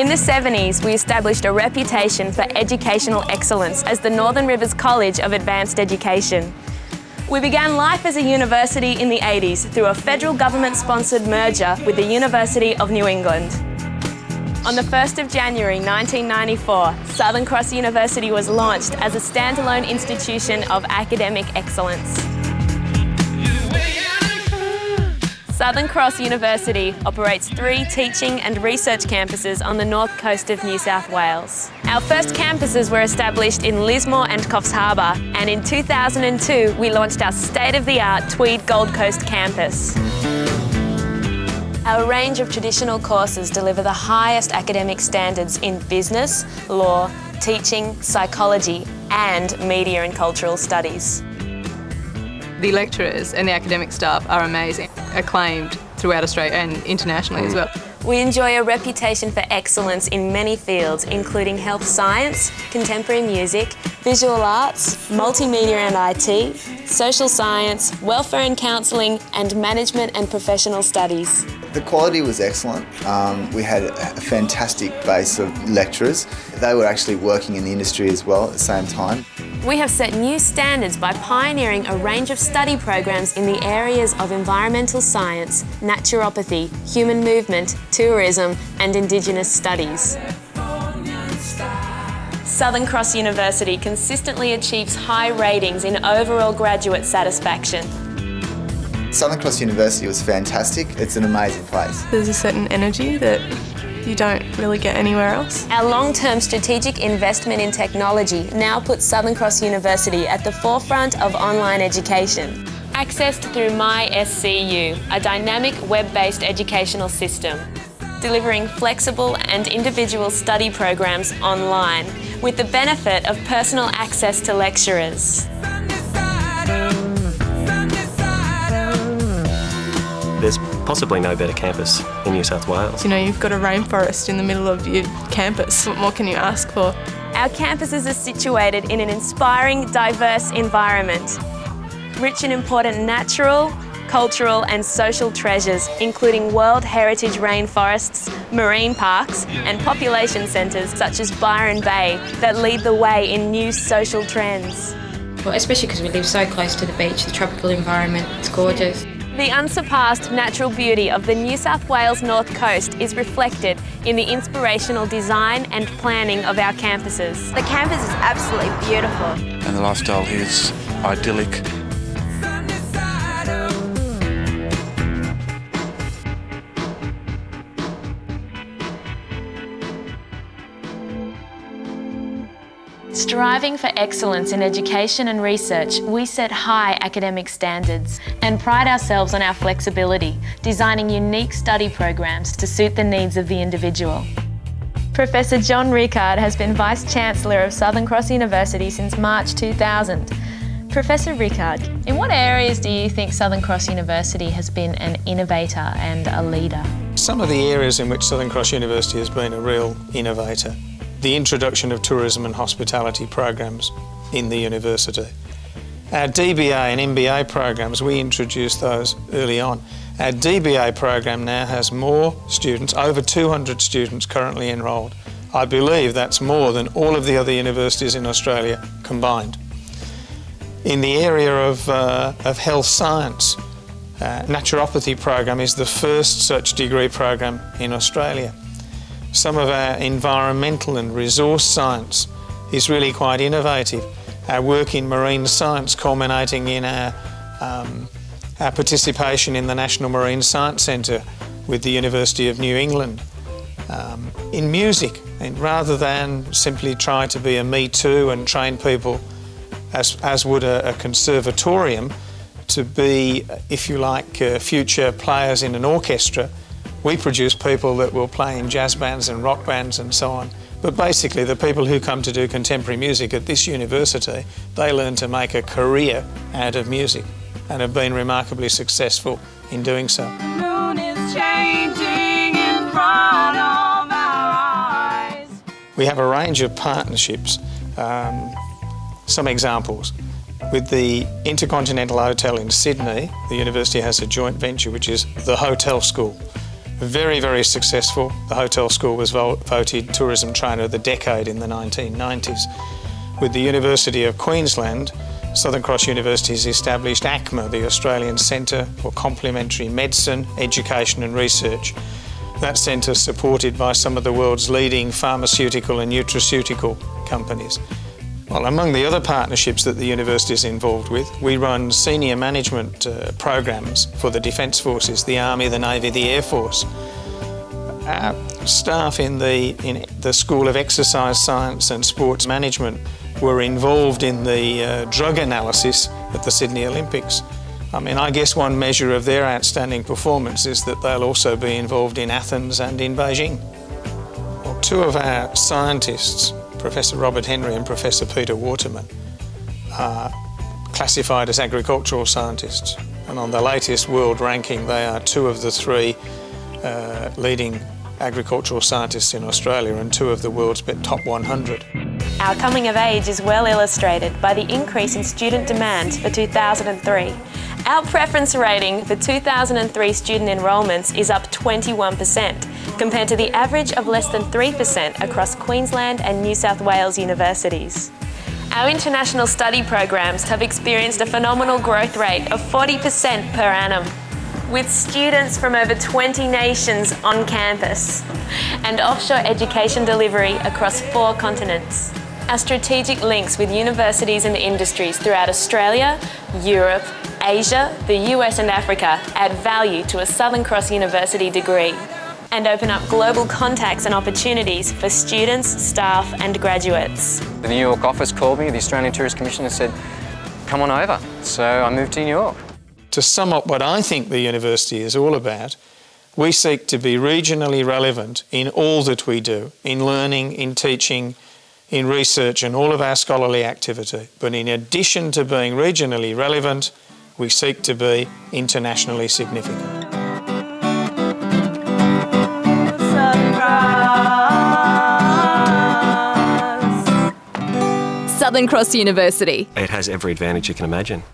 In the 70s, we established a reputation for educational excellence as the Northern Rivers College of Advanced Education. We began life as a university in the 80s through a federal government-sponsored merger with the University of New England. On the 1st of January 1994, Southern Cross University was launched as a standalone institution of academic excellence. Southern Cross University operates 3 teaching and research campuses on the north coast of New South Wales. Our first campuses were established in Lismore and Coffs Harbour, and in 2002 we launched our state-of-the-art Tweed Gold Coast campus. Our range of traditional courses deliver the highest academic standards in business, law, teaching, psychology and media and cultural studies. The lecturers and the academic staff are amazing, acclaimed throughout Australia and internationally as well. We enjoy a reputation for excellence in many fields, including health science, contemporary music, visual arts, multimedia and IT, social science, welfare and counselling, and management and professional studies. The quality was excellent. We had a fantastic base of lecturers. They were actually working in the industry as well at the same time. We have set new standards by pioneering a range of study programs in the areas of environmental science, naturopathy, human movement, tourism and Indigenous studies. Southern Cross University consistently achieves high ratings in overall graduate satisfaction. Southern Cross University was fantastic. It's an amazing place. There's a certain energy that you don't really get anywhere else. Our long-term strategic investment in technology now puts Southern Cross University at the forefront of online education. Accessed through MySCU, a dynamic web-based educational system, delivering flexible and individual study programs online with the benefit of personal access to lecturers. There's possibly no better campus in New South Wales. You know, you've got a rainforest in the middle of your campus. What more can you ask for? Our campuses are situated in an inspiring, diverse environment, rich in important natural, cultural and social treasures, including World Heritage rainforests, marine parks and population centres such as Byron Bay that lead the way in new social trends. Well, especially because we live so close to the beach, the tropical environment, it's gorgeous. The unsurpassed natural beauty of the New South Wales North Coast is reflected in the inspirational design and planning of our campuses. The campus is absolutely beautiful. And the lifestyle here is idyllic. Striving for excellence in education and research, we set high academic standards and pride ourselves on our flexibility, designing unique study programs to suit the needs of the individual. Professor John Rickard has been Vice-Chancellor of Southern Cross University since March 2000. Professor Rickard, in what areas do you think Southern Cross University has been an innovator and a leader? Some of the areas in which Southern Cross University has been a real innovator. The introduction of tourism and hospitality programs in the university. Our DBA and MBA programs, we introduced those early on. Our DBA program now has more students, over 200 students currently enrolled. I believe that's more than all of the other universities in Australia combined. In the area of health science, naturopathy program is the first such degree program in Australia. Some of our environmental and resource science is really quite innovative. Our work in marine science culminating in our participation in the National Marine Science Centre with the University of New England. In music, and rather than simply try to be a me too and train people as would a conservatorium to be, if you like, future players in an orchestra, we produce people that will play in jazz bands and rock bands and so on. But basically the people who come to do contemporary music at this university, they learn to make a career out of music and have been remarkably successful in doing so. The moon is changing in front of our eyes. We have a range of partnerships. Some examples. With the Intercontinental Hotel in Sydney, the university has a joint venture which is the Hotel School. Very, very successful. The hotel school was voted Tourism Trainer of the Decade in the 1990s. With the University of Queensland, Southern Cross University has established ACMA, the Australian Centre for Complementary Medicine, Education and Research. That centre is supported by some of the world's leading pharmaceutical and nutraceutical companies. Well, among the other partnerships that the university is involved with, we run senior management programs for the Defence Forces, the Army, the Navy, the Air Force. Our staff in the School of Exercise Science and Sports Management were involved in the drug analysis at the Sydney Olympics. I mean, I guess one measure of their outstanding performance is that they'll also be involved in Athens and in Beijing. Well, two of our scientists, Professor Robert Henry and Professor Peter Waterman, are classified as agricultural scientists, and on the latest world ranking they are two of the three leading agricultural scientists in Australia and two of the world's top 100. Our coming of age is well illustrated by the increase in student demand for 2003. Our preference rating for 2003 student enrolments is up 21%, compared to the average of less than 3% across Queensland and New South Wales universities. Our international study programs have experienced a phenomenal growth rate of 40% per annum, with students from over 20 nations on campus and offshore education delivery across 4 continents. Our strategic links with universities and industries throughout Australia, Europe, Asia, the US and Africa add value to a Southern Cross University degree and open up global contacts and opportunities for students, staff and graduates. The New York office called me, the Australian Tourist Commission, and said, come on over. So I moved to New York. To sum up what I think the university is all about, we seek to be regionally relevant in all that we do, in learning, in teaching, in research and all of our scholarly activity. But in addition to being regionally relevant, we seek to be internationally significant. Southern Cross University. It has every advantage you can imagine.